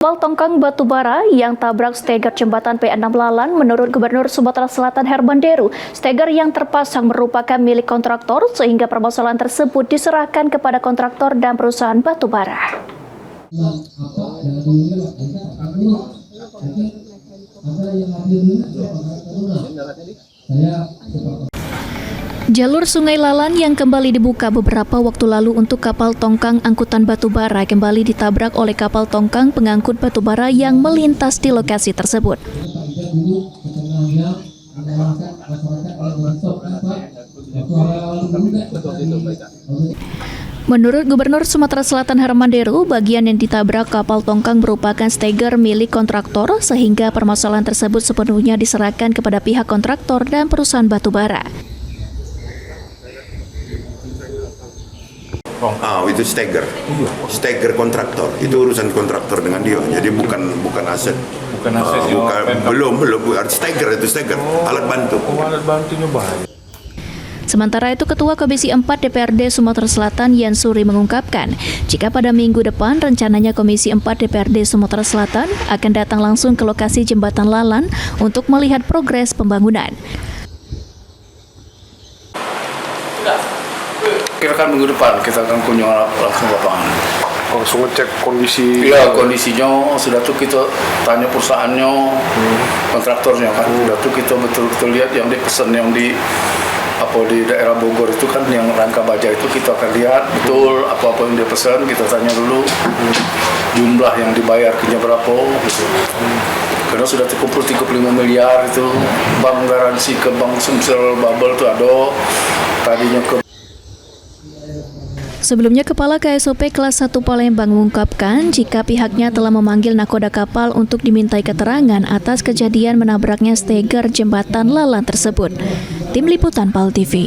Kapal tongkang batubara yang tabrak steger jembatan P6 Lalan menurut Gubernur Sumatera Selatan Herman Deru, steger yang terpasang merupakan milik kontraktor sehingga permasalahan tersebut diserahkan kepada kontraktor dan perusahaan batubara. Jalur Sungai Lalan yang kembali dibuka beberapa waktu lalu untuk kapal tongkang angkutan batubara kembali ditabrak oleh kapal tongkang pengangkut batubara yang melintas di lokasi tersebut. Menurut Gubernur Sumatera Selatan Herman Deru, bagian yang ditabrak kapal tongkang merupakan steger milik kontraktor sehingga permasalahan tersebut sepenuhnya diserahkan kepada pihak kontraktor dan perusahaan batubara. Itu steger kontraktor, itu urusan kontraktor dengan dia, jadi bukan aset. Belum steger itu alat bantu. Alat bantunya bahaya. Sementara itu, Ketua Komisi 4 DPRD Sumatera Selatan Yan Suri mengungkapkan, jika pada minggu depan rencananya Komisi 4 DPRD Sumatera Selatan akan datang langsung ke lokasi jembatan Lalan untuk melihat progres pembangunan. Kira-kira minggu depan kita akan kunjung langsung lapangan. Langsung ngecek kondisi. Iya, kondisinya sudah tuh kita tanya perusahaannya, kontraktornya kan. Sudah tuh kita betul-betul lihat yang dipesan yang di daerah Bogor itu kan yang rangka baja itu kita akan lihat betul apa yang dia pesan, kita tanya dulu jumlah yang dibayarnya berapa gitu. Karena sudah terkumpul 35 miliar itu, bank garansi ke Bank Sumsel Bubble itu ada tadinya ke. Sebelumnya, Kepala KSOP Kelas 1 Palembang mengungkapkan jika pihaknya telah memanggil nakoda kapal untuk dimintai keterangan atas kejadian menabraknya steger jembatan Lalan tersebut. Tim Liputan PAL TV.